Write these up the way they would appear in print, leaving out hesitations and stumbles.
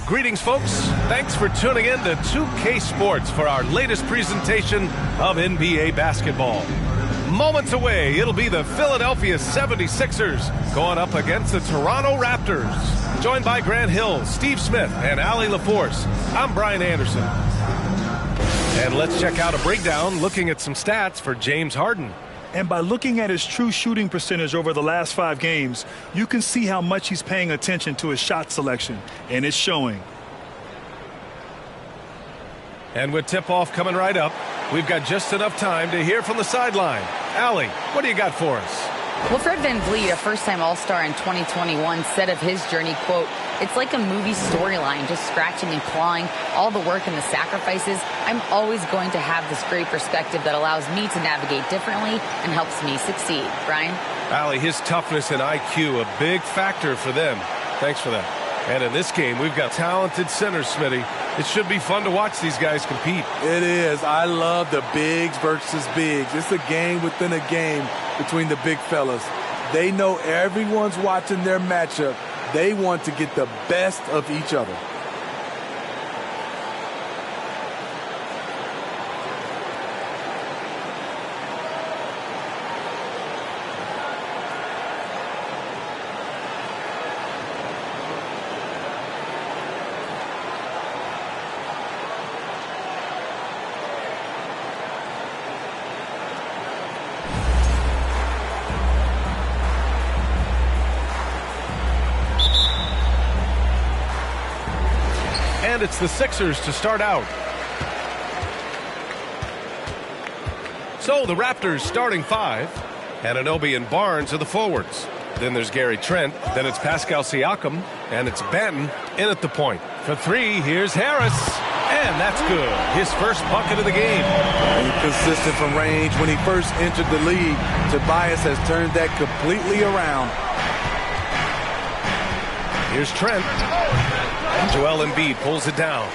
Greetings, folks. Thanks for tuning in to 2K Sports for our latest presentation of NBA basketball. Moments away, it'll be the Philadelphia 76ers going up against the Toronto Raptors. Joined by Grant Hill, Steve Smith, and Allie LaForce, I'm Brian Anderson. And let's check out a breakdown looking at some stats for James Harden. And by looking at his true shooting percentage over the last 5 games, you can see how much he's paying attention to his shot selection, and it's showing. And with tip-off coming right up, we've got just enough time to hear from the sideline. Allie, what do you got for us? Well, Fred VanVleet, a first-time All-Star in 2021, said of his journey, quote, "It's like a movie storyline, just scratching and clawing, all the work and the sacrifices. I'm always going to have this great perspective that allows me to navigate differently and helps me succeed." Brian? Allie, his toughness and IQ, a big factor for them. Thanks for that. And in this game, we've got talented centers, Smitty. It should be fun to watch these guys compete. It is. I love the bigs versus bigs. It's a game within a game between the big fellas. They know everyone's watching their matchup. They want to get the best of each other. And it's the Sixers to start out. So the Raptors starting 5. Anunoby and Barnes are the forwards. Then there's Gary Trent. Then it's Pascal Siakam. And it's Banton in at the point. For 3, here's Harris. And that's good. His first bucket of the game. Consistent from range. When he first entered the league, Tobias has turned that completely around. Here's Trent. And Joel Embiid pulls it down.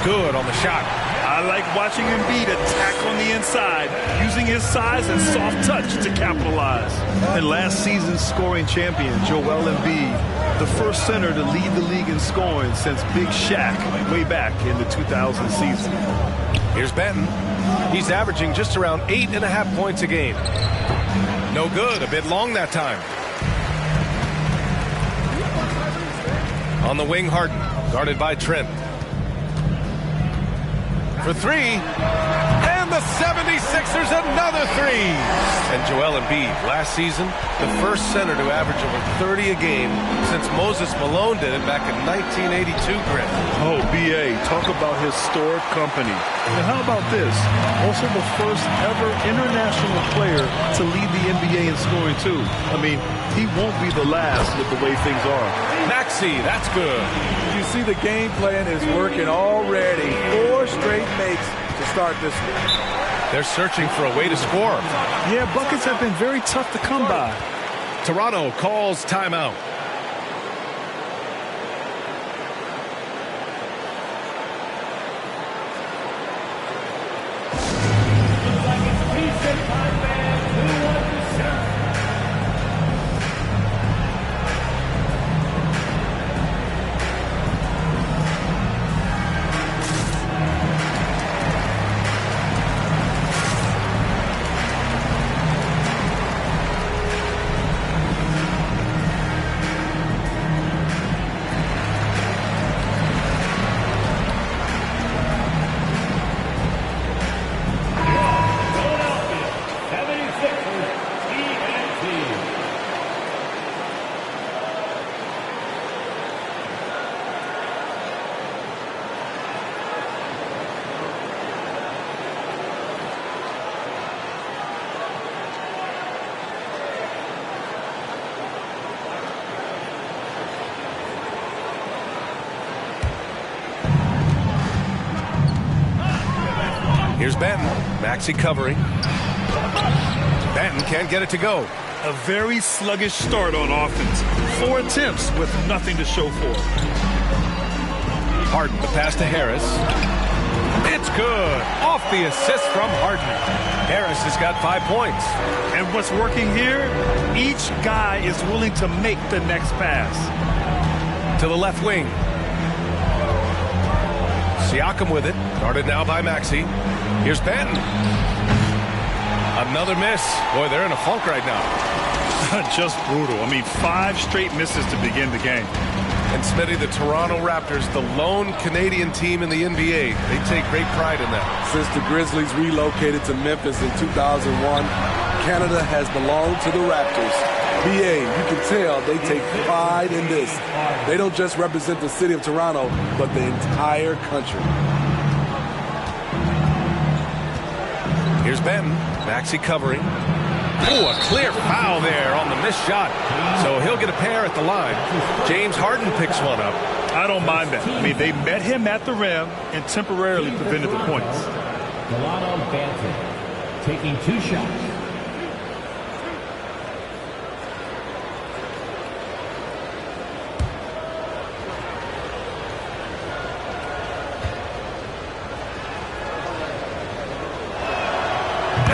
Good on the shot. I like watching Embiid attack on the inside, using his size and soft touch to capitalize. And last season's scoring champion, Joel Embiid, the first center to lead the league in scoring since Big Shaq way back in the 2000 season. Here's Banton. He's averaging just around 8.5 points a game. No good, a bit long that time. On the wing, Harden, guarded by Trent. For 3, and the 76ers another 3. And Joel Embiid, last season, the first center to average over 30 a game since Moses Malone did it back in 1982, Grant. Oh, B.A., talk about historic company. And how about this? Also the first ever international player to lead the NBA in scoring, too. I mean, he won't be the last with the way things are. Maxey, that's good. You see the game plan is working already. 4 straight makes to start this one. They're searching for a way to score. Yeah, buckets have been very tough to come by. Toronto calls timeout. Here's Banton. Maxey covering. Banton can't get it to go. A very sluggish start on offense. 4 attempts with nothing to show for it. Harden, the pass to Harris. It's good. Off the assist from Harden. Harris has got 5 points. And what's working here, each guy is willing to make the next pass. To the left wing. Siakam with it. Guarded now by Maxey. Here's Banton. Another miss. Boy, they're in a funk right now. Just brutal. I mean, 5 straight misses to begin the game. And Smitty, the Toronto Raptors, the lone Canadian team in the NBA. They take great pride in that. Since the Grizzlies relocated to Memphis in 2001, Canada has belonged to the Raptors. BA, you can tell they take pride in this. They don't just represent the city of Toronto, but the entire country. Here's Banton. Maxey covering. Oh, a clear foul there on the missed shot. So he'll get a pair at the line. James Harden picks one up. I don't mind that. I mean, they met him at the rim and temporarily prevented the points. Delano Banton taking 2 shots.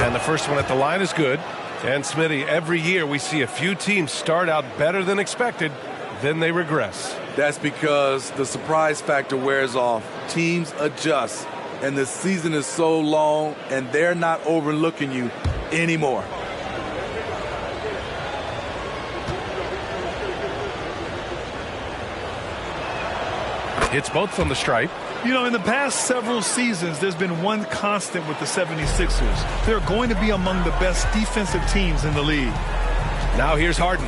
And the first one at the line is good. And Smitty, every year we see a few teams start out better than expected, then they regress. That's because the surprise factor wears off. Teams adjust, and the season is so long, and they're not overlooking you anymore. Hits both from the stripe. You know, in the past several seasons, there's been one constant with the 76ers. They're going to be among the best defensive teams in the league. Now here's Harden.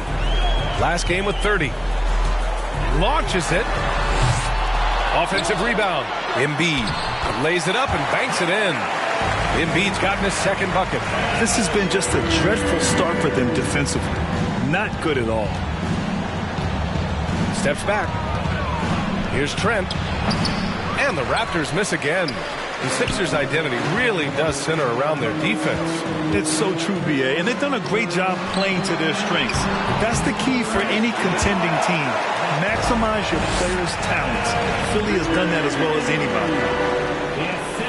Last game with 30. Launches it. Offensive rebound. EMBIID lays it up and banks it in. EMBIID's gotten his second bucket. This has been just a dreadful start for them defensively. Not good at all. Steps back. Here's Trent. And the Raptors miss again. The Sixers' identity really does center around their defense. It's so true, B.A., and they've done a great job playing to their strengths. That's the key for any contending team. Maximize your players' talents. Philly has done that as well as anybody.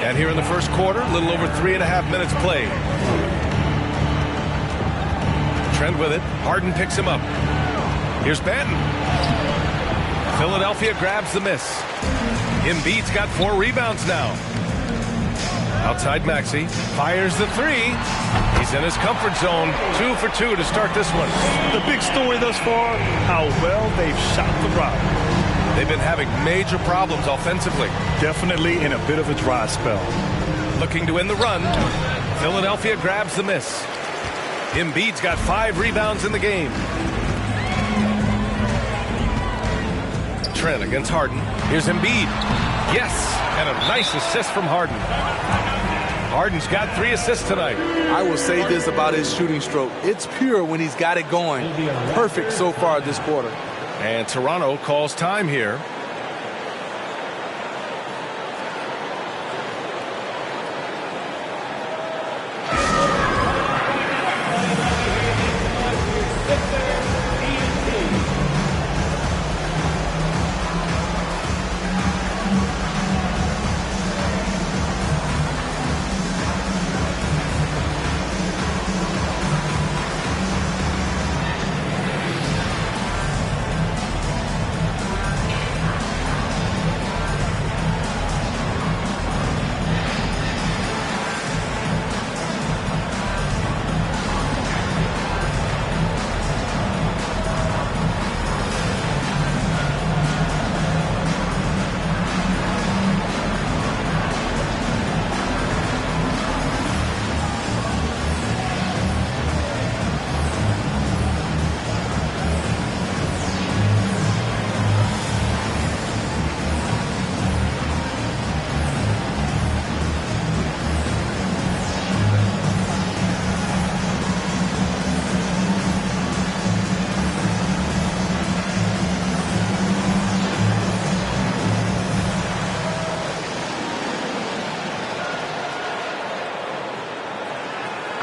And here in the first quarter, a little over 3.5 minutes played. Trent with it. Harden picks him up. Here's Banton. Philadelphia grabs the miss. EMBIID's got 4 rebounds now. Outside Maxey. Fires the 3. He's in his comfort zone. 2 for 2 to start this one. The big story thus far, how well they've shot the rock. They've been having major problems offensively. Definitely in a bit of a dry spell. Looking to win the run. Philadelphia grabs the miss. EMBIID's got 5 rebounds in the game. Trent against Harden. Here's EMBIID. Yes, and a nice assist from Harden. Harden's got 3 assists tonight. I will say this about his shooting stroke. It's pure when he's got it going. Perfect so far this quarter. And Toronto calls time here.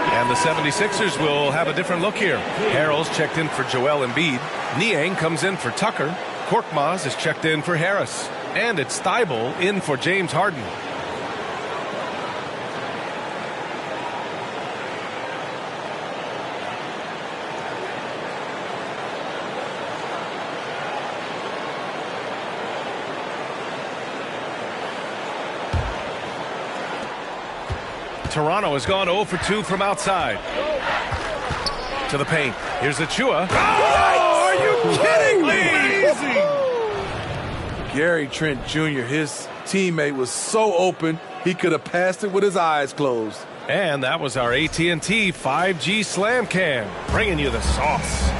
And the 76ers will have a different look here. Harrell's checked in for Joel Embiid. Niang comes in for Tucker. Korkmaz is checked in for Harris. And it's Thybulle in for James Harden. Toronto has gone 0 for 2 from outside. To the paint. Here's Achua. Oh, are you kidding me? Amazing. Gary Trent Jr., his teammate, was so open, he could have passed it with his eyes closed. And that was our AT&T 5G Slam Cam, bringing you the sauce.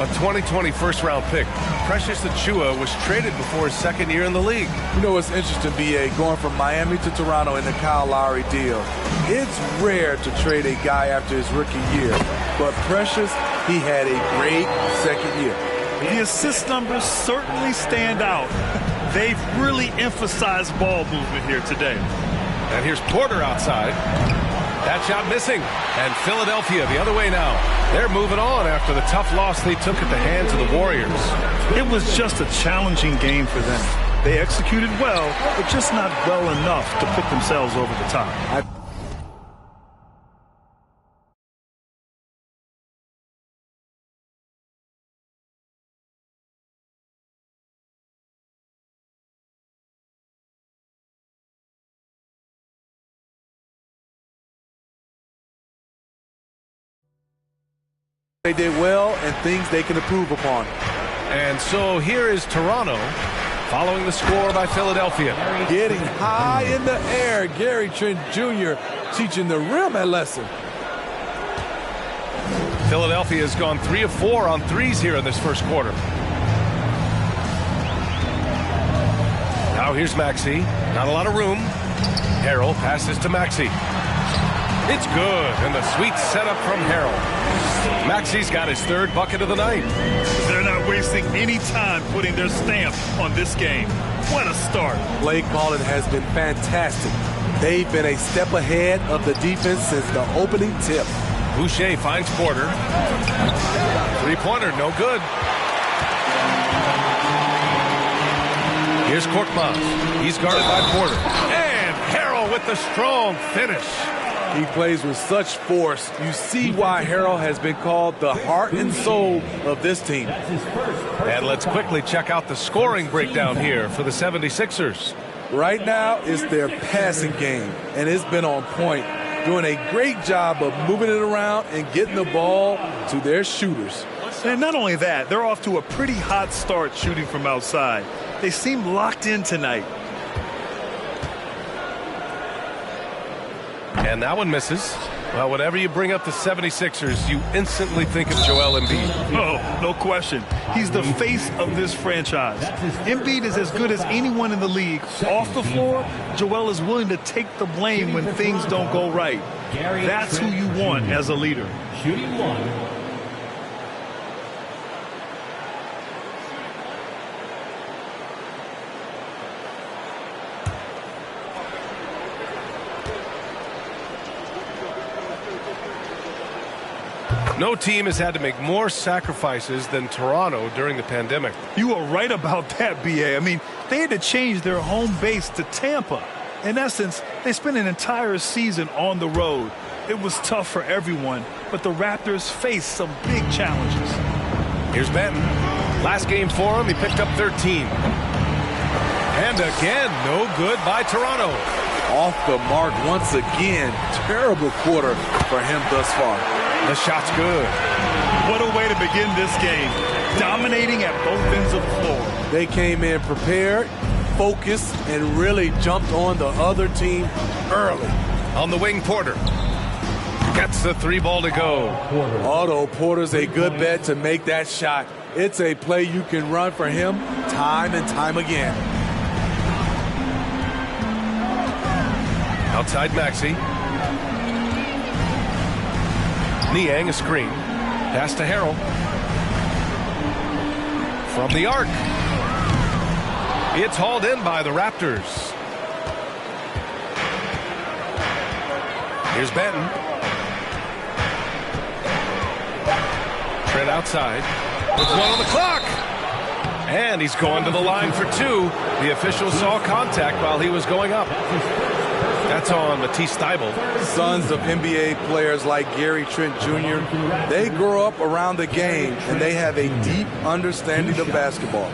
A 2020 first-round pick, Precious Achua was traded before his second year in the league. You know what's interesting, B.A., going from Miami to Toronto in the Kyle Lowry deal. It's rare to trade a guy after his rookie year, but Precious, he had a great second year. The assist numbers certainly stand out. They've really emphasized ball movement here today. And here's Porter outside. That shot missing. And Philadelphia the other way now. They're moving on after the tough loss they took at the hands of the Warriors. It was just a challenging game for them. They executed well, but just not well enough to put themselves over the top. They did well and things they can improve upon. And so here is Toronto following the score by Philadelphia. Getting high in the air, Gary Trent Jr. teaching the rim a lesson. Philadelphia has gone 3 of 4 on threes here in this first quarter. Now here's Maxey. Not a lot of room. Harrell passes to Maxey. It's good, and the sweet setup from Harrell. Maxey's got his third bucket of the night. They're not wasting any time putting their stamp on this game. What a start. Play calling has been fantastic. They've been a step ahead of the defense since the opening tip. Boucher finds Porter. Three-pointer, no good. Here's Korkmaz. He's guarded by Porter. And Harrell with the strong finish. He plays with such force. You see why Harrell has been called the heart and soul of this team. And let's quickly check out the scoring breakdown here for the 76ers. Right now, it's their passing game, and it's been on point, doing a great job of moving it around and getting the ball to their shooters. And not only that, they're off to a pretty hot start shooting from outside. They seem locked in tonight. And that one misses. Well, whenever you bring up the 76ers, you instantly think of Joel Embiid. Oh, no question. He's the face of this franchise. Embiid is as good as anyone in the league. Off the floor, Joel is willing to take the blame when things don't go right. That's who you want as a leader. Shooting one. No team has had to make more sacrifices than Toronto during the pandemic. You are right about that, B.A. I mean, they had to change their home base to Tampa. In essence, they spent an entire season on the road. It was tough for everyone, but the Raptors faced some big challenges. Here's Benton. Last game for him, he picked up 13. And again, no good by Toronto. Off the mark once again. Terrible quarter for him thus far. The shot's good. What a way to begin this game. Dominating at both ends of the floor. They came in prepared, focused, and really jumped on the other team early. On the wing, Porter. Gets the 3-ball to go. Otto Porter's a good bet to make that shot. It's a play you can run for him time and time again. Outside Maxey. Niang a screen. Pass to Harrell. From the arc. It's hauled in by the Raptors. Here's Benton. Trent outside. Puts one on the clock. And he's going to the line for 2. The official saw contact while he was going up. That's on Matisse Thybulle. Sons of NBA players like Gary Trent Jr., they grow up around the game, and they have a deep understanding of basketball.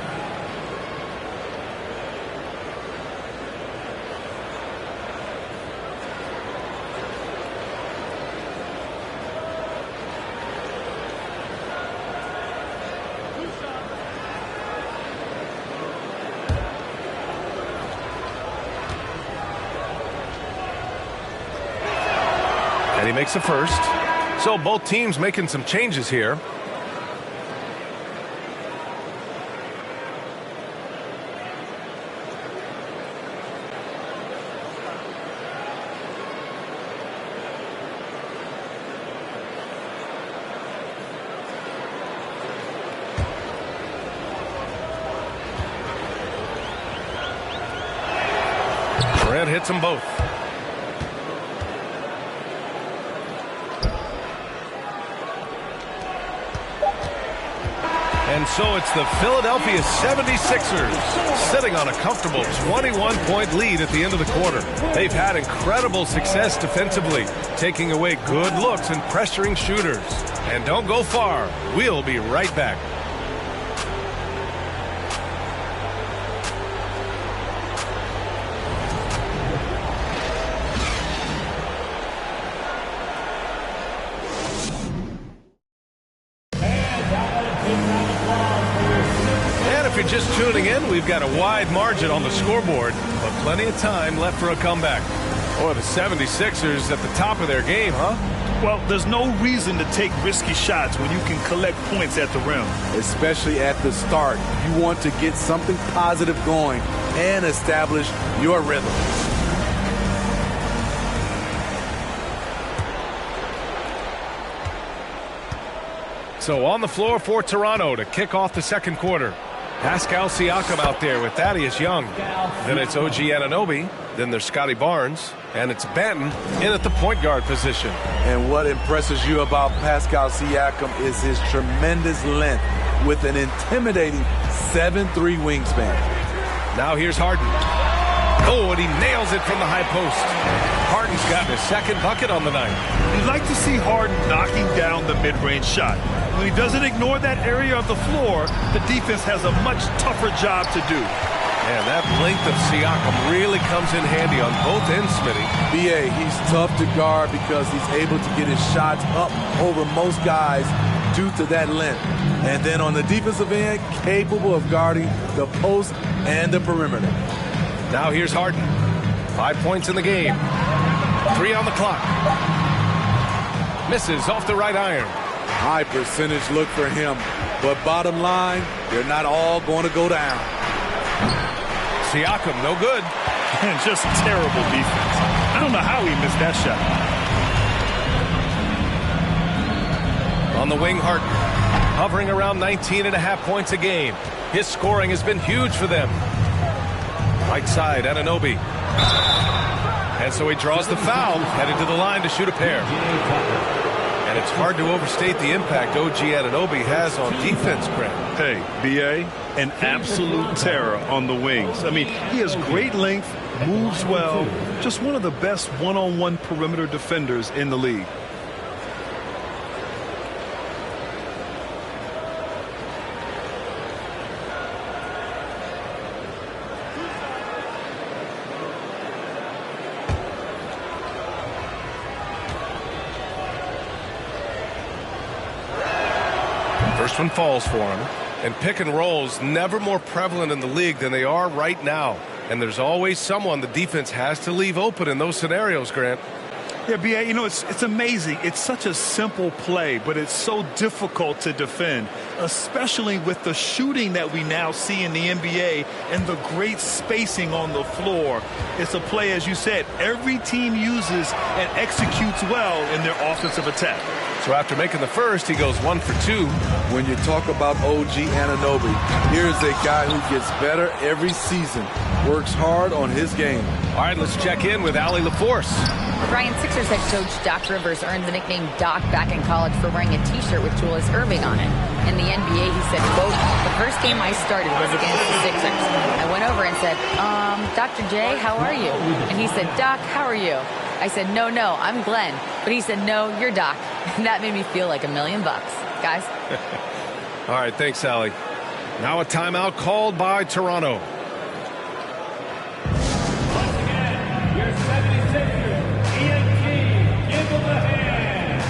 And he makes the first. So both teams making some changes here. Trent hits them both. And so it's the Philadelphia 76ers sitting on a comfortable 21-point lead at the end of the quarter. They've had incredible success defensively, taking away good looks and pressuring shooters. And don't go far. We'll be right back. If you're just tuning in, we've got a wide margin on the scoreboard, but plenty of time left for a comeback. Or the 76ers at the top of their game, huh? Well, there's no reason to take risky shots when you can collect points at the rim. Especially at the start. You want to get something positive going and establish your rhythm. So on the floor for Toronto to kick off the second quarter. Pascal Siakam out there with Thaddeus Young. Then it's OG Anunoby. Then there's Scotty Barnes. And it's Banton in at the point guard position. And what impresses you about Pascal Siakam is his tremendous length with an intimidating 7'3" wingspan. Now here's Harden. Oh, and he nails it from the high post. Harden's gotten his second bucket on the night. You'd like to see Harden knocking down the mid-range shot. When he doesn't ignore that area of the floor, the defense has a much tougher job to do. And that length of Siakam really comes in handy on both ends, Smitty. B.A., he's tough to guard because he's able to get his shots up over most guys due to that length. And then on the defensive end, capable of guarding the post and the perimeter. Now here's Harden. 5 points in the game. 3 on the clock. Misses off the right iron. High percentage look for him. But bottom line, they're not all going to go down. Siakam, no good. And just terrible defense. I don't know how he missed that shot. On the wing, Harden. Hovering around 19.5 points a game. His scoring has been huge for them. Right side, Anunoby. And so he draws the foul, headed to the line to shoot a pair. And it's hard to overstate the impact OG Anunoby has on defense, Grant. Hey, B.A., an absolute terror on the wings. I mean, he has great length, moves well, just one of the best one-on-one perimeter defenders in the league. First one falls for him. And pick and rolls never more prevalent in the league than they are right now. And there's always someone the defense has to leave open in those scenarios, Grant. Yeah, B.A., you know, it's amazing. It's such a simple play, but it's so difficult to defend, especially with the shooting that we now see in the NBA and the great spacing on the floor. It's a play, as you said, every team uses and executes well in their offensive attack. So after making the first, he goes 1 for 2. When you talk about OG Anunoby, here's a guy who gets better every season, works hard on his game. All right, let's check in with Allie LaForce. Brian, Sixers head coach Doc Rivers earned the nickname Doc back in college for wearing a T-shirt with Julius Erving on it. In the NBA, he said, quote, "The first game I started was against the Sixers. I went over and said, Dr. J, how are you?" And he said, "Doc, how are you?" I said, no, I'm Glenn. But he said, "No, you're Doc." And that made me feel like $1 million, guys. All right, thanks, Allie. Now a timeout called by Toronto. Once again, your 76ers, EMBIID, give them a hand.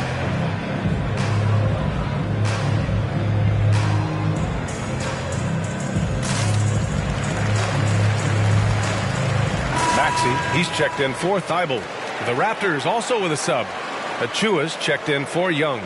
Maxey, he's checked in for Thibault. The Raptors also with a sub. Achua's checked in for Young.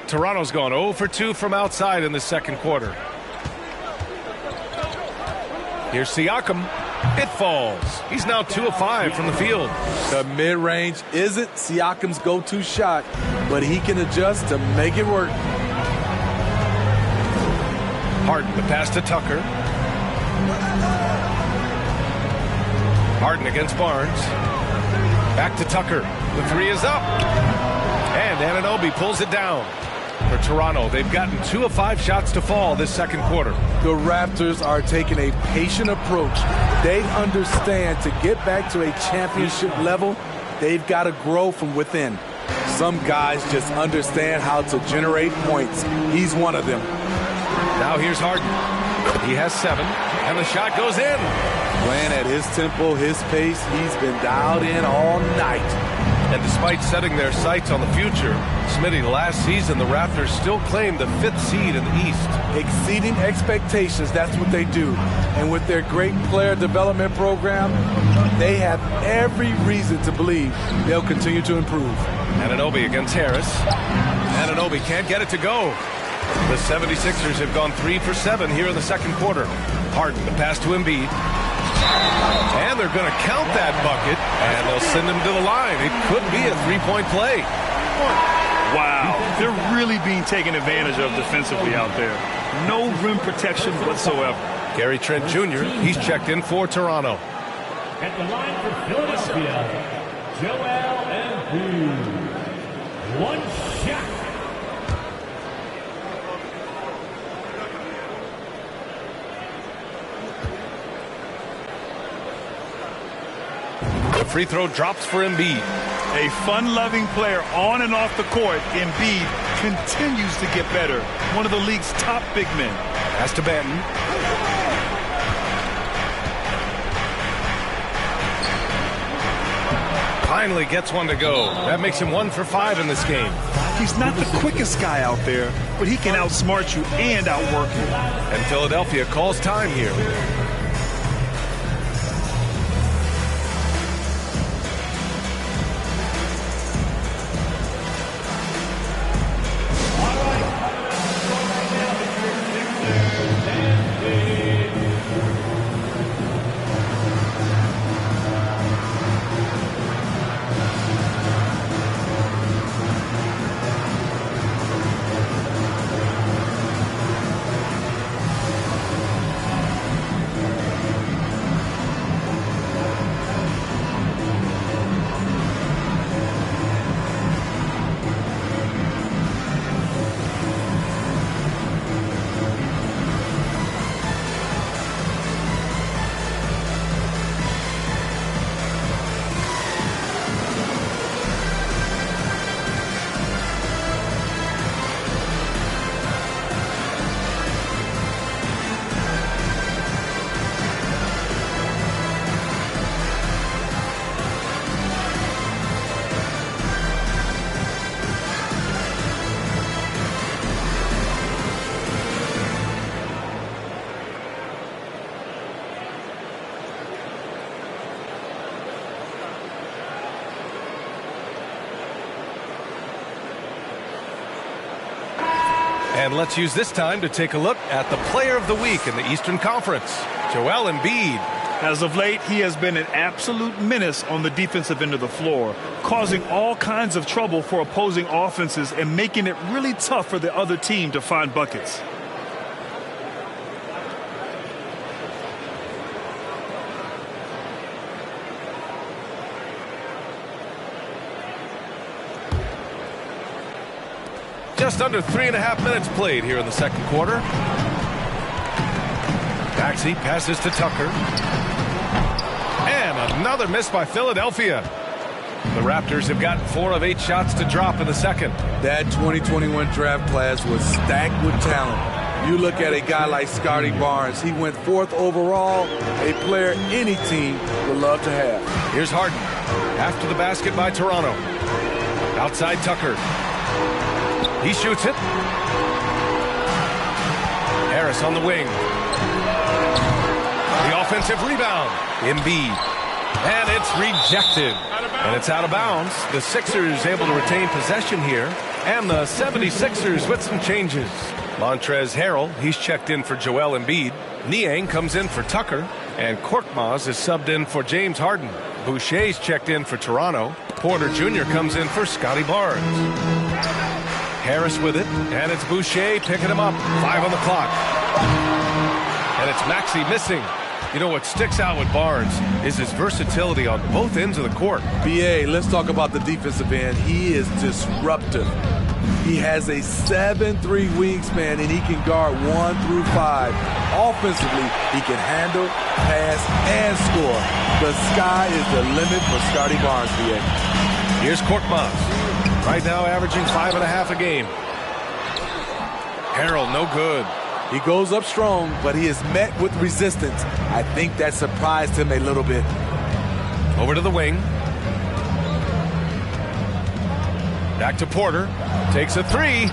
Toronto's gone 0 for 2 from outside in the second quarter. Here's Siakam. It falls. He's now 2 of 5 from the field. The mid-range isn't Siakam's go-to shot, but he can adjust to make it work. Harden, the pass to Tucker. Harden against Barnes. Back to Tucker. The three is up. And Anunoby pulls it down. For Toronto, they've gotten 2 of 5 shots to fall this second quarter. The Raptors are taking a patient approach. They understand to get back to a championship level, they've got to grow from within. Some guys just understand how to generate points. He's one of them. Now here's Harden. He has 7, and the shot goes in. Playing at his tempo, his pace, he's been dialed in all night. And despite setting their sights on the future, Smitty, last season the Raptors still claimed the 5th seed in the East. Exceeding expectations, that's what they do. And with their great player development program, they have every reason to believe they'll continue to improve. Anunoby against Harris. Anunoby can't get it to go. The 76ers have gone 3 for 7 here in the second quarter. Harden, the pass to Embiid. And they're going to count that bucket, and they'll send him to the line. It could be a 3-point play. Wow, they're really being taken advantage of defensively out there. No rim protection whatsoever. Gary Trent Jr., he's checked in for Toronto. At the line for Philadelphia, Joel Embiid. One shot. The free throw drops for Embiid. A fun-loving player on and off the court, Embiid continues to get better. One of the league's top big men. Pass to Banton. Finally gets one to go. That makes him 1 for 5 in this game. He's not the quickest guy out there, but he can outsmart you and outwork you. And Philadelphia calls time here. And let's use this time to take a look at the player of the week in the Eastern Conference, Joel Embiid. As of late, he has been an absolute menace on the defensive end of the floor, causing all kinds of trouble for opposing offenses and making it really tough for the other team to find buckets. Just under 3.5 minutes played here in the second quarter. Maxey passes to Tucker. And another miss by Philadelphia. The Raptors have gotten 4 of 8 shots to drop in the second. That 2021 draft class was stacked with talent. You look at a guy like Scotty Barnes. He went 4th overall, a player any team would love to have. Here's Harden. After the basket by Toronto. Outside Tucker. He shoots it. Harris on the wing. The offensive rebound. EMBIID. And it's rejected. And it's out of bounds. The Sixers able to retain possession here. And the 76ers with some changes. Montrezl Harrell, he's checked in for Joel Embiid. Niang comes in for Tucker. And Korkmaz is subbed in for James Harden. Boucher's checked in for Toronto. Porter Jr. comes in for Scotty Barnes. Harris with it. And it's Boucher picking him up. 5 on the clock. And it's Maxey missing. You know what sticks out with Barnes is his versatility on both ends of the court. BA, let's talk about the defensive end. He is disruptive. He has a 7'3" wingspan, and he can guard 1 through 5. Offensively, he can handle, pass, and score. The sky is the limit for Scotty Barnes, BA. Here's Korkmaz. Right now averaging 5.5 a game. Harrell, no good. He goes up strong, but he is met with resistance. I think that surprised him a little bit. Over to the wing. Back to Porter. Takes a 3.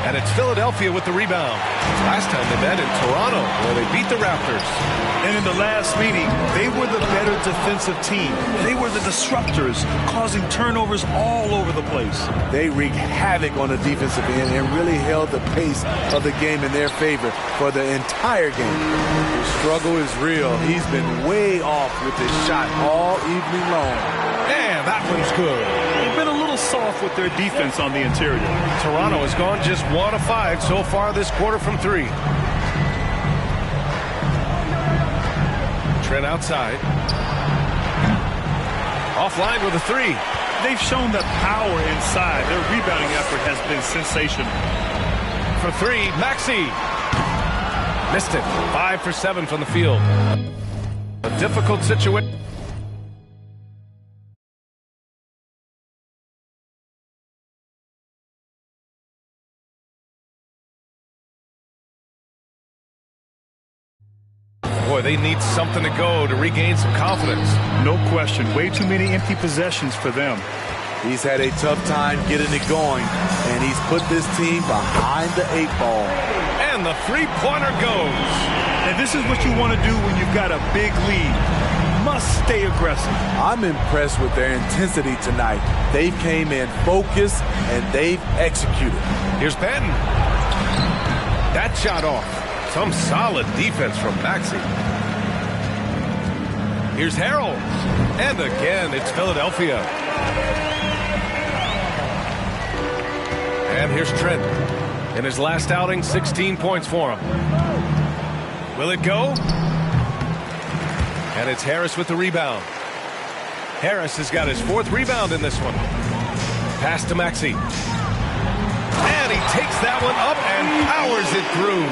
And it's Philadelphia with the rebound. Last time they met in Toronto, where they beat the Raptors. And in the last meeting, they were the better defensive team. They were the disruptors, causing turnovers all over the place. They wreaked havoc on the defensive end and really held the pace of the game in their favor for the entire game. The struggle is real. He's been way off with his shot all evening long. And that one's good. They've been a little soft with their defense on the interior. Toronto has gone just 1 of 5 so far this quarter from 3. Trent outside. Offline with a 3. They've shown that power inside. Their rebounding effort has been sensational. For 3, Maxey. Missed it. 5 for 7 from the field. A difficult situation. Boy, they need something to go to regain some confidence. No question. Way too many empty possessions for them. He's had a tough time getting it going, and he's put this team behind the 8 ball. And the 3-pointer goes. And this is what you want to do when you've got a big lead. Must stay aggressive. I'm impressed with their intensity tonight. They came in focused, and they've executed. Here's Benton. That shot off. Some solid defense from Maxey. Here's Harrell. And again, it's Philadelphia. And here's Trent. In his last outing, 16 points for him. Will it go? And it's Harris with the rebound. Harris has got his 4th rebound in this one. Pass to Maxey. And he takes that one up and powers it through.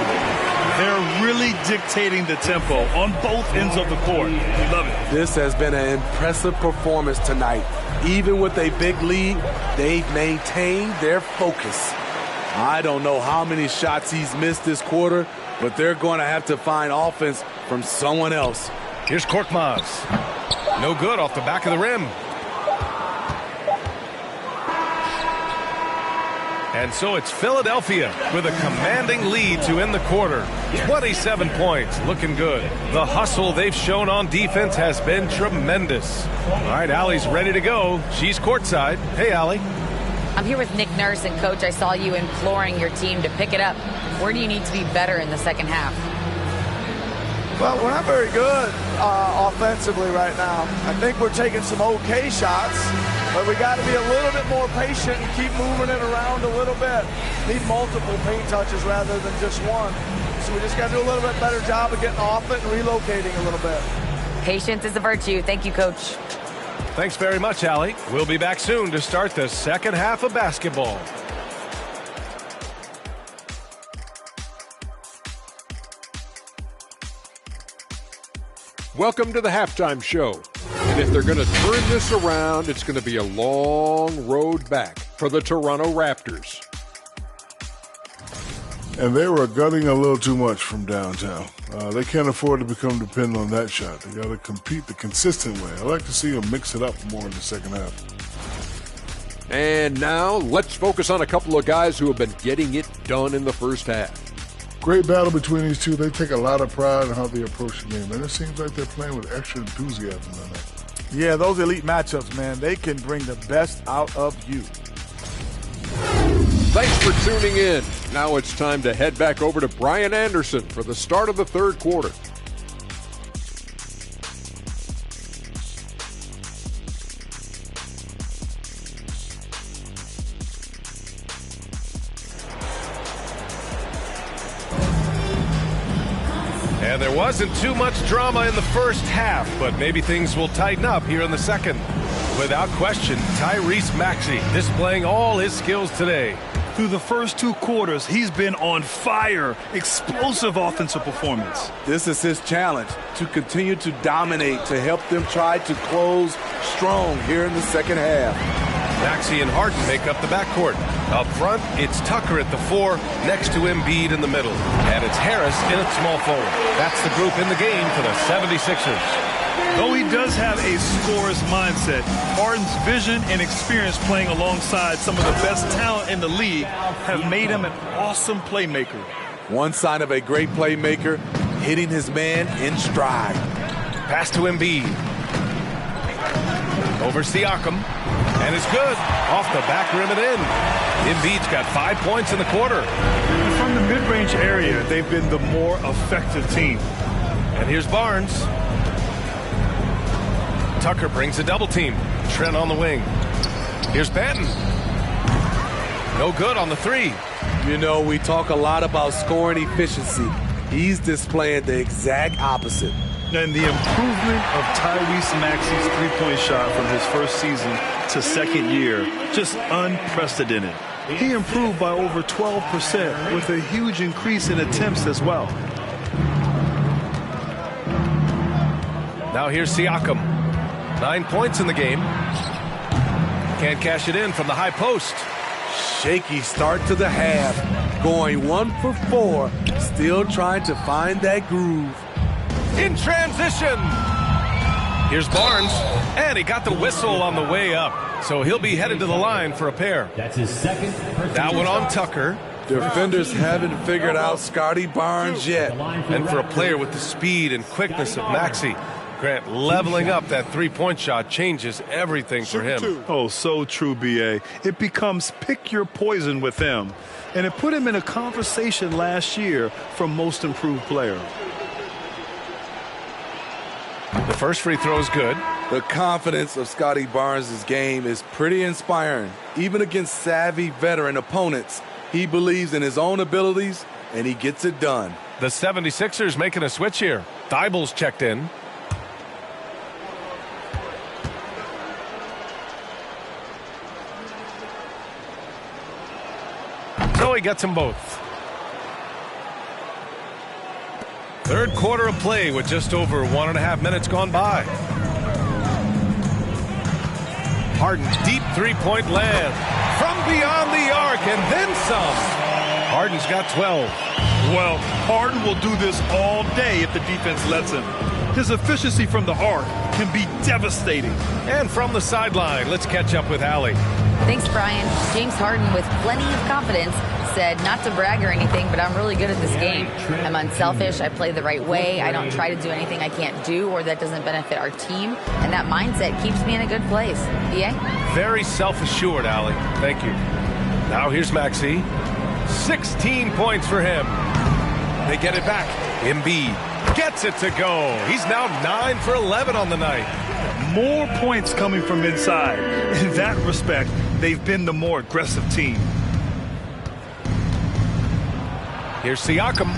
They're really dictating the tempo on both ends of the court. We love it. This has been an impressive performance tonight. Even with a big lead, they've maintained their focus. I don't know how many shots he's missed this quarter, but they're going to have to find offense from someone else. Here's Korkmaz. No good off the back of the rim. And so it's Philadelphia with a commanding lead to end the quarter. 27 points, looking good. The hustle they've shown on defense has been tremendous. All right, Allie's ready to go. She's courtside. Hey, Allie. I'm here with Nick Nurse, and Coach, I saw you imploring your team to pick it up. Where do you need to be better in the second half? Well, we're not very good offensively right now. I think we're taking some okay shots, but we got to be a little bit more patient and keep moving it around a little bit. Need multiple paint touches rather than just one. So we just got to do a little bit better job of getting off it and relocating a little bit. Patience is a virtue. Thank you, Coach. Thanks very much, Allie. We'll be back soon to start the second half of basketball. Welcome to the halftime show. And if they're going to turn this around, it's going to be a long road back for the Toronto Raptors. And they were gutting a little too much from downtown. They can't afford to become dependent on that shot. They got to compete the consistent way. I like to see them mix it up more in the second half. And now let's focus on a couple of guys who have been getting it done in the first half. Great battle between these two. They take a lot of pride in how they approach the game, and it seems like they're playing with extra enthusiasm tonight. Yeah, those elite matchups, man, they can bring the best out of you. Thanks for tuning in. Now it's time to head back over to Brian Anderson for the start of the third quarter. And there wasn't too much drama in the first half, but maybe things will tighten up here in the second. Without question, Tyrese Maxey displaying all his skills today. Through the first 2 quarters, he's been on fire. Explosive offensive performance. This is his challenge, to continue to dominate, to help them try to close strong here in the second half. Maxey and Harden make up the backcourt. Up front, it's Tucker at the 4, next to EMBIID in the middle. And it's Harris in at small forward. That's the group in the game for the 76ers. Though he does have a scorer's mindset, Harden's vision and experience playing alongside some of the best talent in the league have made him an awesome playmaker. One sign of a great playmaker, hitting his man in stride. Pass to EMBIID. Over Siakam. And it's good. Off the back rim and in. EMBIID's got 5 points in the quarter. And from the mid-range area, they've been the more effective team. And here's Barnes. Tucker brings a double team. Trent on the wing. Here's Banton. No good on the 3. You know, we talk a lot about scoring efficiency. He's displaying the exact opposite. And the improvement of Tyrese Maxey's three-point shot from his first season to second year, just unprecedented. He improved by over 12% with a huge increase in attempts as well. Now here's Siakam. 9 points in the game. Can't cash it in from the high post. Shaky start to the half. Going 1 for 4. Still trying to find that groove. In transition. Here's Barnes. And he got the whistle on the way up. So he'll be headed to the line for a pair. That's his second. That one on Tucker. Defenders haven't figured out Scotty Barnes yet. And for a player with the speed and quickness of Maxey, Grant, leveling up that three-point shot changes everything for him. Oh, so true, B.A. It becomes pick your poison with him. And it put him in a conversation last year for most improved player. The first free throw is good. The confidence of Scotty Barnes' game is pretty inspiring. Even against savvy veteran opponents, he believes in his own abilities, and he gets it done. The 76ers making a switch here. Thybulle's checked in. So he gets them both. Third quarter of play with just over 1.5 minutes gone by. Harden, deep three-point land from beyond the arc and then some. Harden's got 12. Well, Harden will do this all day if the defense lets him. His efficiency from the arc can be devastating. And from the sideline, let's catch up with Allie. Thanks, Brian. James Harden, with plenty of confidence, said not to brag or anything, but I'm really good at this game. I'm unselfish. I play the right way. I don't try to do anything I can't do or that doesn't benefit our team. And that mindset keeps me in a good place. B.A.? Very self-assured, Allie. Thank you. Now here's Maxey. 16 points for him. They get it back. EMBIID gets it to go. He's now 9 for 11 on the night. More points coming from inside. In that respect, they've been the more aggressive team. Here's Siakam.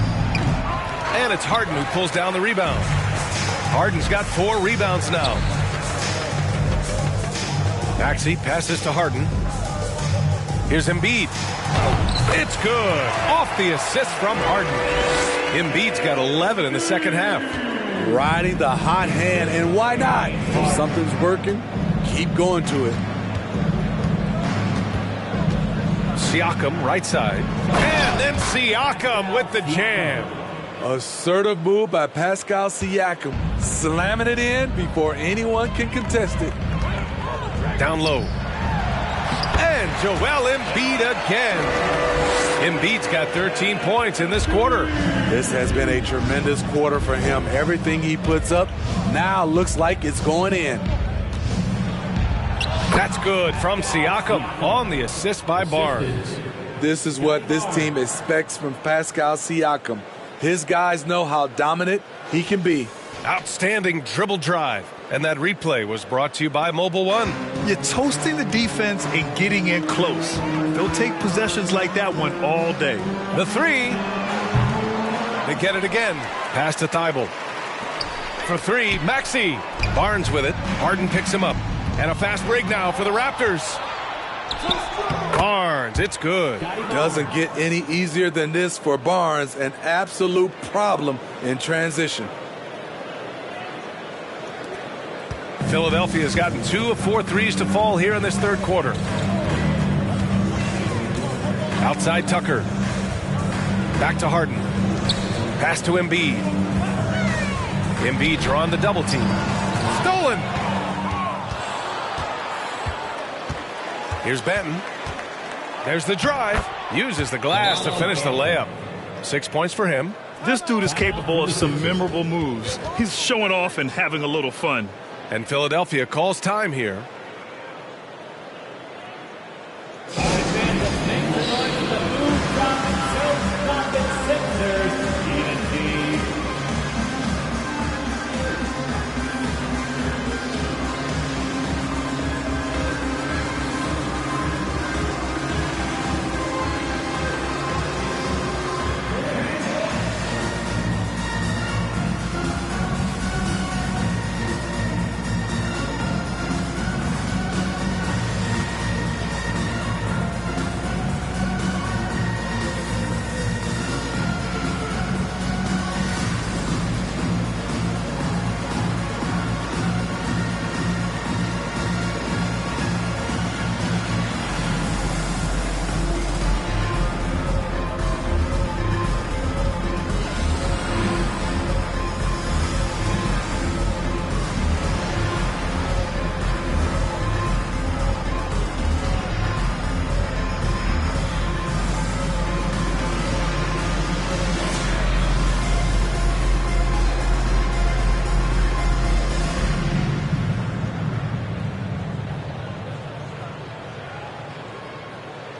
And it's Harden who pulls down the rebound. Harden's got 4 rebounds now. Maxey passes to Harden. Here's EMBIID. It's good. Off the assist from Harden. EMBIID's got 11 in the second half. Riding the hot hand, and why not? If something's working, keep going to it. Siakam, right side. And then Siakam with the jam. Assertive move by Pascal Siakam, slamming it in before anyone can contest it. Down low. And Joel Embiid again. Embiid's got 13 points in this quarter. This has been a tremendous quarter for him. Everything he puts up now looks like it's going in. That's good from Siakam on the assist by Barnes. This is what this team expects from Pascal Siakam. His guys know how dominant he can be. Outstanding dribble drive. And that replay was brought to you by Mobile One. You're toasting the defense and getting in close. They'll take possessions like that one all day. The three. They get it again. Pass to Thibault. For three, Maxey. Barnes with it. Harden picks him up. And a fast break now for the Raptors. Barnes, it's good. Doesn't get any easier than this for Barnes. An absolute problem in transition. Philadelphia has gotten 2 of 4 threes to fall here in this third quarter. Outside Tucker. Back to Harden. Pass to Embiid. Embiid drawn the double team. Stolen. Here's Benton. There's the drive. Uses the glass to finish the layup. 6 points for him. This dude is capable of some memorable moves. He's showing off and having a little fun. And Philadelphia calls time here.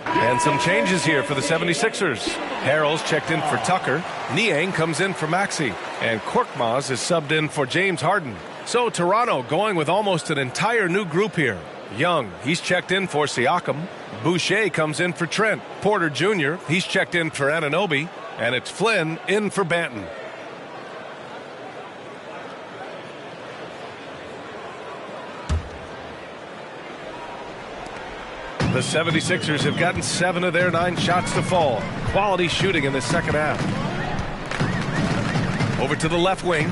And some changes here for the 76ers. Harrell's checked in for Tucker. Niang comes in for Maxey. And Korkmaz is subbed in for James Harden. So Toronto going with almost an entire new group here. Young, he's checked in for Siakam. Boucher comes in for Trent. Porter Jr., he's checked in for Anunoby. And it's Flynn in for Banton. The 76ers have gotten 7 of their 9 shots to fall. Quality shooting in the second half. Over to the left wing.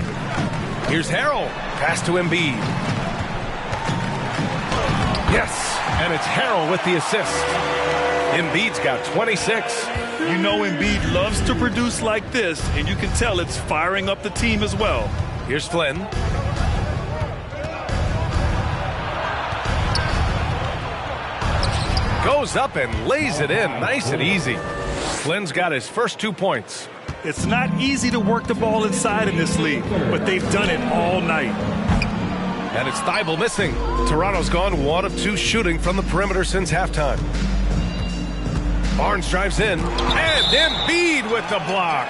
Here's Harrell. Pass to Embiid. Yes, and it's Harrell with the assist. Embiid's got 26. You know Embiid loves to produce like this, and you can tell it's firing up the team as well. Here's Flynn. Goes up and lays it in nice and easy. Flynn's got his first 2 points. It's not easy to work the ball inside in this league, but they've done it all night. And it's Thibault missing. Toronto's gone 1 of 2 shooting from the perimeter since halftime. Barnes drives in, and Embiid with the block.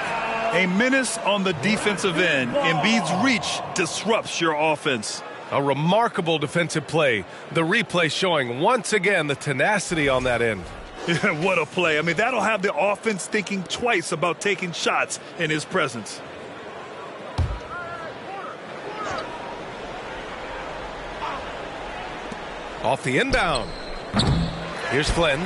A menace on the defensive end. Embiid's reach disrupts your offense. A remarkable defensive play. The replay showing once again the tenacity on that end. What a play. I mean, that'll have the offense thinking twice about taking shots in his presence. Off the inbound. Here's Flynn.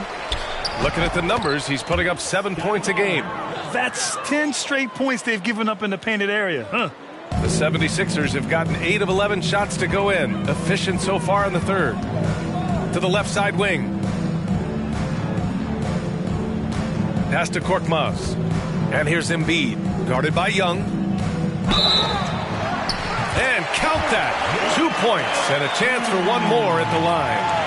Looking at the numbers, he's putting up 7 points a game. That's 10 straight points they've given up in the painted area, huh? The 76ers have gotten 8 of 11 shots to go in. Efficient so far in the third. To the left side wing. Pass to Korkmaz. And here's EMBIID, guarded by Young. And count that. 2 points and a chance for one more at the line.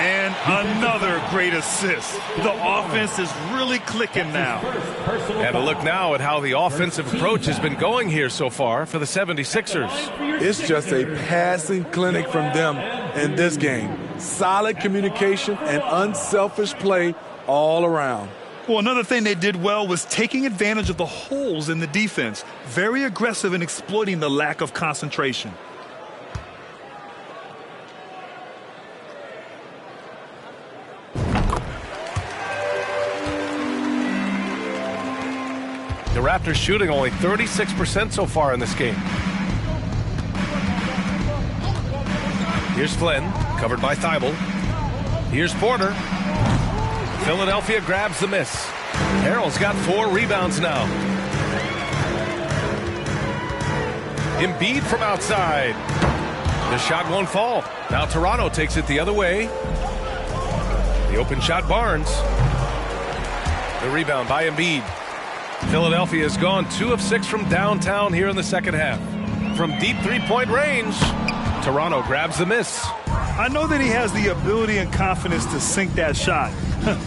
And another great assist. The offense is really clicking now. And a look now at how the offensive approach has been going here so far for the 76ers. It's just a passing clinic from them in this game. Solid communication and unselfish play all around. Well, another thing they did well was taking advantage of the holes in the defense. Very aggressive in exploiting the lack of concentration. The Raptors shooting only 36% so far in this game. Here's Flynn, covered by Thibault. Here's Porter. Philadelphia grabs the miss. Harrell's got 4 rebounds now. EMBIID from outside. The shot won't fall. Now Toronto takes it the other way. The open shot, Barnes. The rebound by EMBIID. Philadelphia has gone 2 of 6 from downtown here in the second half. From deep three-point range, Toronto grabs the miss. I know that he has the ability and confidence to sink that shot,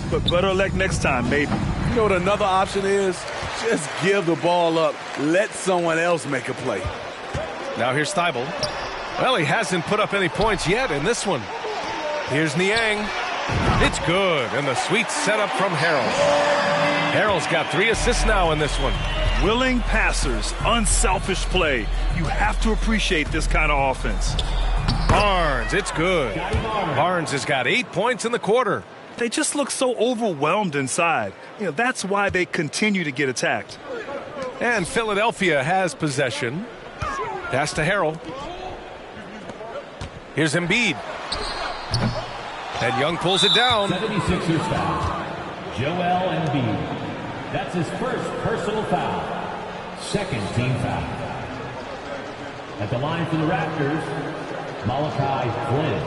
but better luck next time, maybe. You know what another option is? Just give the ball up. Let someone else make a play. Now here's Thibault. Well, he hasn't put up any points yet in this one. Here's Niang. It's good, and the sweet setup from Harrell. Harrell's got 3 assists now in this one. Willing passers, unselfish play. You have to appreciate this kind of offense. Barnes, it's good. Barnes has got 8 points in the quarter. They just look so overwhelmed inside. You know, that's why they continue to get attacked. And Philadelphia has possession. Pass to Harrell. Here's EMBIID. And Young pulls it down. 76ers foul. Joel EMBIID. That's his first personal foul. Second team foul. At the line for the Raptors, Malachi Flynn.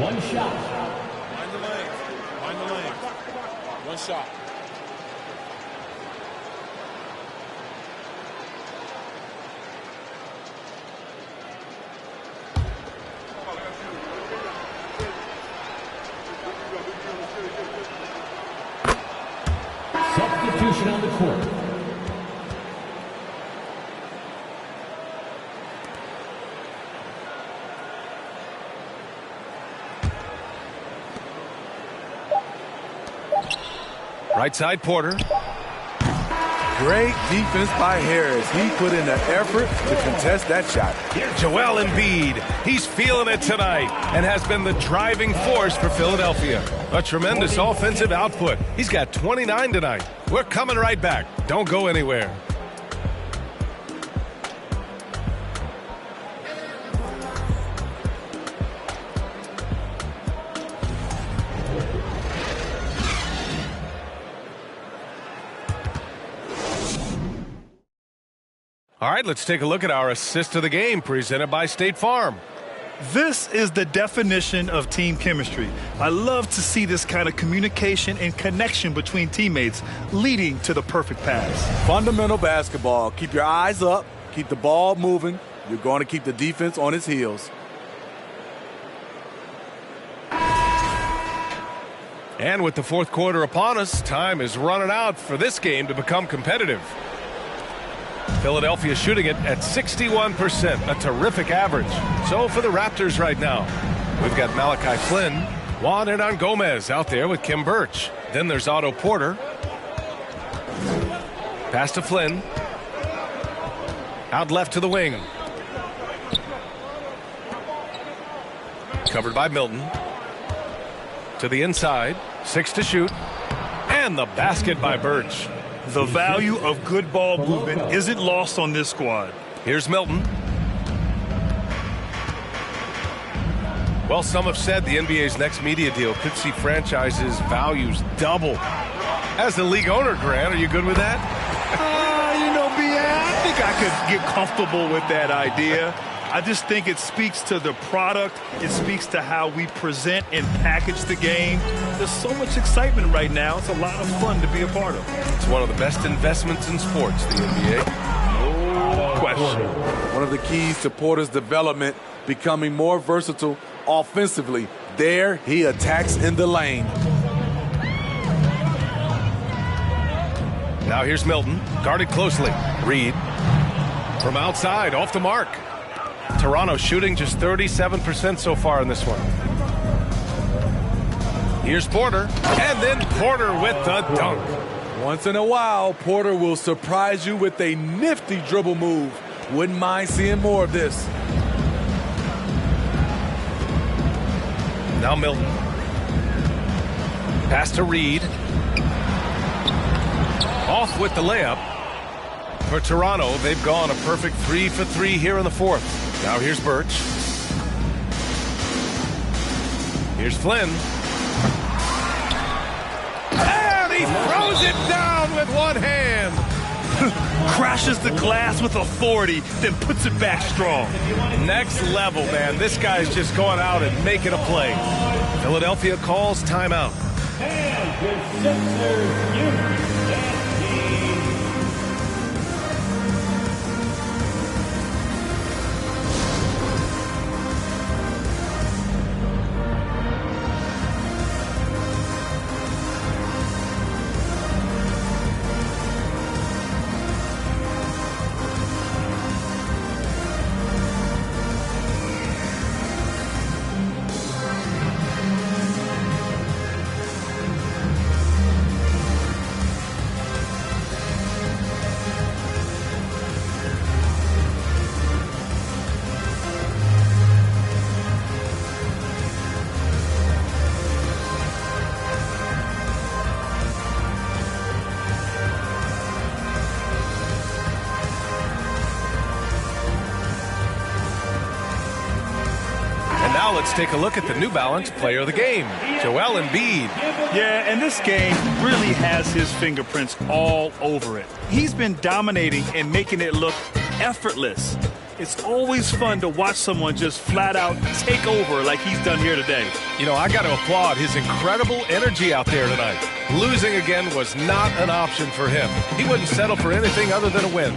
1 shot. Find the lane. Find the lane. 1 shot. Substitution on the court. Right side, Porter. Great defense by Harris. He put in the effort to contest that shot. Joel EMBIID. He's feeling it tonight and has been the driving force for Philadelphia. A tremendous offensive output. He's got 29 tonight. We're coming right back. Don't go anywhere. All right, let's take a look at our assist of the game presented by State Farm. This is the definition of team chemistry. I love to see this kind of communication and connection between teammates leading to the perfect pass. Fundamental basketball. Keep your eyes up. Keep the ball moving. You're going to keep the defense on its heels. And with the fourth quarter upon us, time is running out for this game to become competitive. Philadelphia shooting it at 61%, a terrific average. So for the Raptors right now, we've got Malachi Flynn, Juan Hernan Gomez out there with Kim Birch. Then there's Otto Porter. Pass to Flynn. Out left to the wing. Covered by Milton. To the inside, 6 to shoot. And the basket by Birch. The value of good ball movement isn't lost on this squad. Here's Milton. Well, some have said the NBA's next media deal could see franchises' values double. As the league owner, Grant, are you good with that? You know, B.A., I think I could get comfortable with that idea. I just think it speaks to the product. It speaks to how we present and package the game. There's so much excitement right now. It's a lot of fun to be a part of. It's one of the best investments in sports, the NBA. No question. One of the keys to Porter's development, becoming more versatile offensively. There, he attacks in the lane. Now here's Milton, guarded closely. Reed from outside, off the mark. Toronto shooting just 37% so far in this one. Here's Porter, and then Porter with the dunk. Once in a while, Porter will surprise you with a nifty dribble move. Wouldn't mind seeing more of this. Now Milton. Pass to Reed. Off with the layup. For Toronto, they've gone a perfect 3 for 3 here in the fourth. Now here's Birch. Here's Flynn. And he throws it down with one hand. Crashes the glass with authority, then puts it back strong. Next level, man. This guy's just going out and making a play. Philadelphia calls timeout. And the Sixers unit. Now let's take a look at the New Balance Player of the Game, Joel Embiid. Yeah, and this game really has his fingerprints all over it. He's been dominating and making it look effortless. It's always fun to watch someone just flat out take over like he's done here today. You know, I got to applaud his incredible energy out there tonight. Losing again was not an option for him. He wouldn't settle for anything other than a win.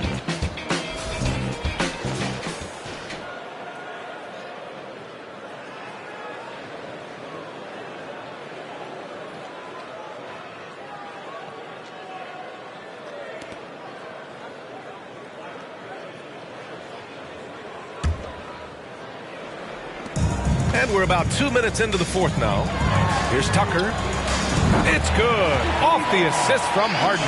And we're about 2 minutes into the fourth now. Here's Tucker. It's good. Off the assist from Harden.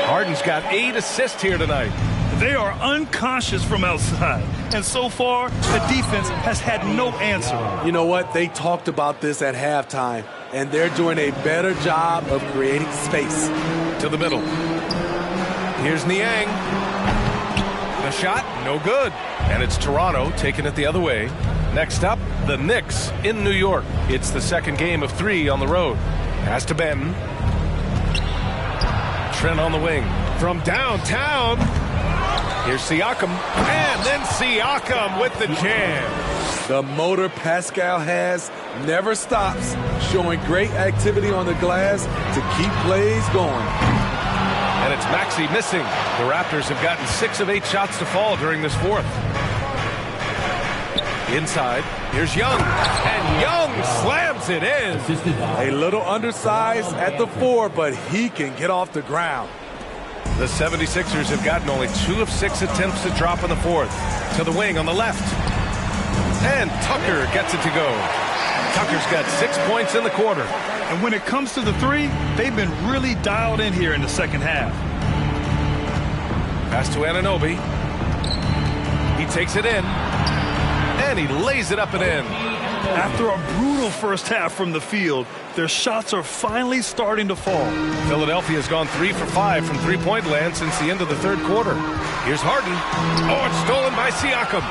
Harden's got 8 assists here tonight. They are unconscious from outside. And so far, the defense has had no answer. You know what? They talked about this at halftime, and they're doing a better job of creating space. To the middle. Here's Niang. The shot, no good. And it's Toronto taking it the other way. Next up, the Knicks in New York. It's the second game of 3 on the road. Pass to Benton. Trent on the wing. From downtown. Here's Siakam. And then Siakam with the jam. The motor Pascal has never stops, showing great activity on the glass to keep plays going. And it's Maxey missing. The Raptors have gotten 6 of 8 shots to fall during this fourth. Inside, here's Young, and Young slams it in. A little undersized at the 4, but he can get off the ground. The 76ers have gotten only 2 of 6 attempts to drop in the fourth. To the wing on the left. And Tucker gets it to go. Tucker's got 6 points in the quarter. And when it comes to the 3, they've been really dialed in here in the second half. Pass to Anunoby. He takes it in. And he lays it up and in. After a brutal first half from the field, their shots are finally starting to fall. Philadelphia's gone 3 for 5 from three-point land since the end of the third quarter. Here's Harden. Oh, it's stolen by Siakam.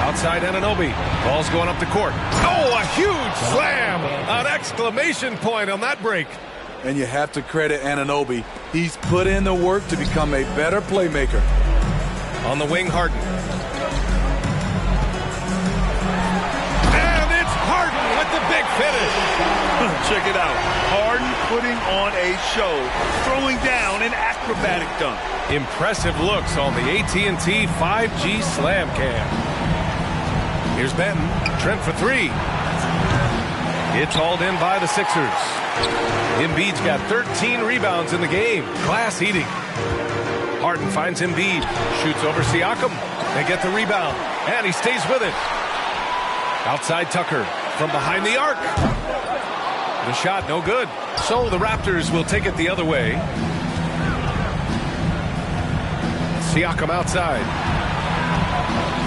Outside Anunoby. Ball's going up the court. Oh, a huge slam. An exclamation point on that break. And you have to credit Anunoby. He's put in the work to become a better playmaker. On the wing, Harden. And it's Harden with the big finish. Check it out. Harden putting on a show, throwing down an acrobatic dunk. Impressive looks on the AT&T 5G Slam Cam. Here's Benton. Trent for three. It's hauled in by the Sixers. Embiid's got 13 rebounds in the game. Class eating. Harden finds Embiid. Shoots over Siakam. They get the rebound. And he stays with it. Outside Tucker. From behind the arc. The shot no good. So the Raptors will take it the other way. Siakam outside.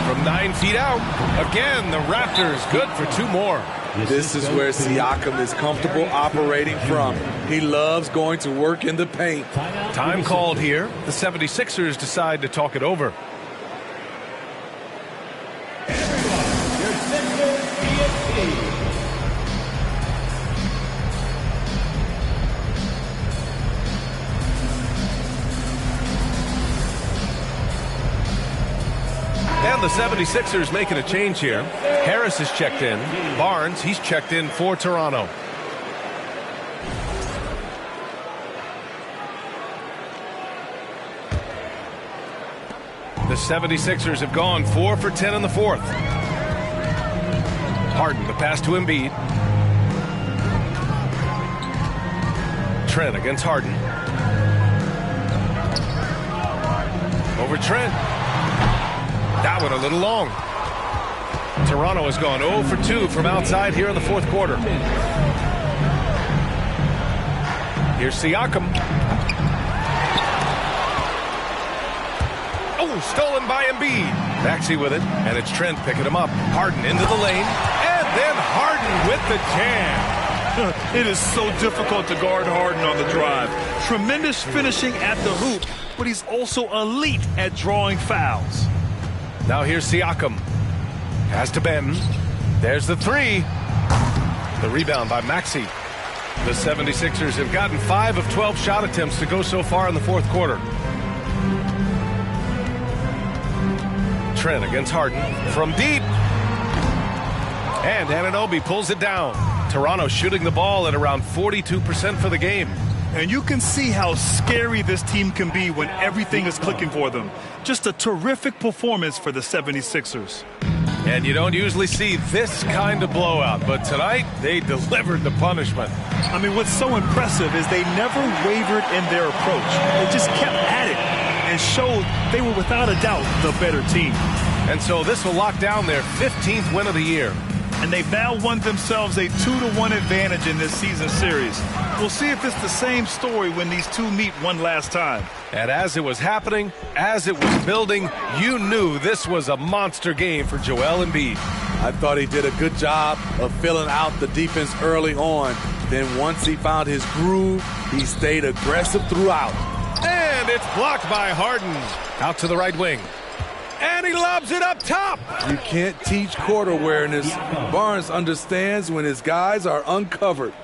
From 9 feet out. Again, the Raptors good for two more. This is where Siakam is comfortable operating from. He loves going to work in the paint. Time called here. The 76ers decide to talk it over. And the 76ers making a change here. Harris is checked in. Barnes, he's checked in for Toronto. The 76ers have gone 4 for 10 in the fourth. Harden, the pass to Embiid. Trent against Harden. Over Trent. That one a little long. Toronto has gone 0 for 2 from outside here in the fourth quarter. Here's Siakam. Oh, stolen by Embiid. Maxey with it, and it's Trent picking him up. Harden into the lane, and then Harden with the jam. It is so difficult to guard Harden on the drive. Tremendous finishing at the hoop, but he's also elite at drawing fouls. Now here's Siakam. Has to Benton. There's the three. The rebound by Maxey. The 76ers have gotten 5 of 12 shot attempts to go so far in the fourth quarter. Trent against Harden from deep. And Anunoby pulls it down. Toronto shooting the ball at around 42% for the game. And you can see how scary this team can be when everything is clicking for them. Just a terrific performance for the 76ers. And you don't usually see this kind of blowout, but tonight they delivered the punishment. I mean, what's so impressive is they never wavered in their approach. They just kept at it and showed they were without a doubt the better team. And so this will lock down their 15th win of the year. And they've now won themselves a 2-1 advantage in this season series. We'll see if it's the same story when these two meet one last time. And as it was happening, as it was building, you knew this was a monster game for Joel Embiid. I thought he did a good job of filling out the defense early on. Then once he found his groove, he stayed aggressive throughout. And it's blocked by Harden. Out to the right wing. And he lobs it up top. You can't teach court awareness. Barnes understands when his guys are uncovered.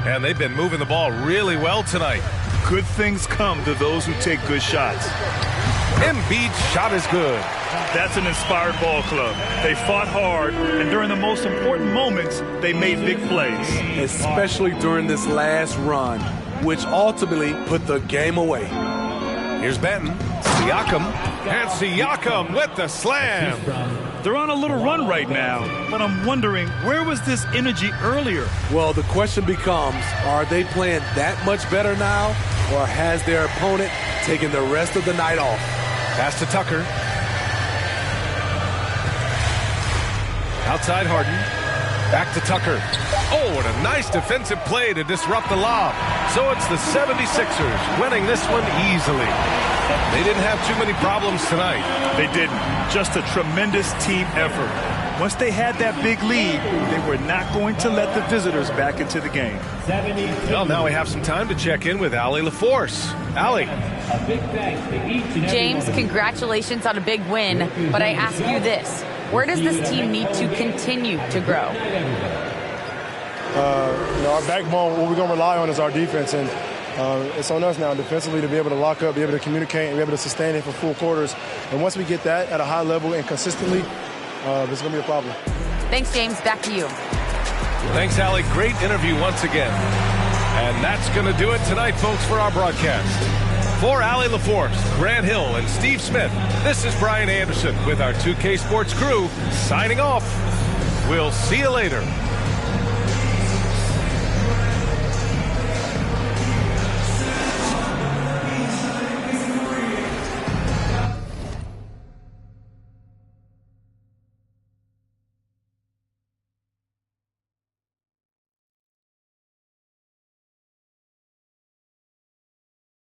And they've been moving the ball really well tonight. Good things come to those who take good shots. Embiid's shot is good. That's an inspired ball club. They fought hard, and during the most important moments, they made big plays. Especially during this last run, which ultimately put the game away. Here's Benton. Siakam. And Siakam with the slam. They're on a little run right now, but I'm wondering, where was this energy earlier? Well, the question becomes, are they playing that much better now, or has their opponent taken the rest of the night off? Pass to Tucker. Outside Harden. Back to Tucker. Oh, what a nice defensive play to disrupt the lob. So it's the 76ers winning this one easily. They didn't have too many problems tonight. They didn't. Just a tremendous team effort. Once they had that big lead, they were not going to let the visitors back into the game. Well, now we have some time to check in with Allie LaForce. Allie. A big thanks to each and James, congratulations on a big win, but I ask you this. Where does this team need to continue to grow? Our backbone, what we're going to rely on is our defense. And It's on us now defensively to be able to lock up, be able to communicate, and be able to sustain it for full quarters. And once we get that at a high level and consistently, it's going to be a problem. Thanks, James. Back to you. Thanks, Allie. Great interview once again. And that's going to do it tonight, folks, for our broadcast. For Allie LaForce, Grant Hill, and Steve Smith, this is Brian Anderson with our 2K Sports crew signing off. We'll see you later.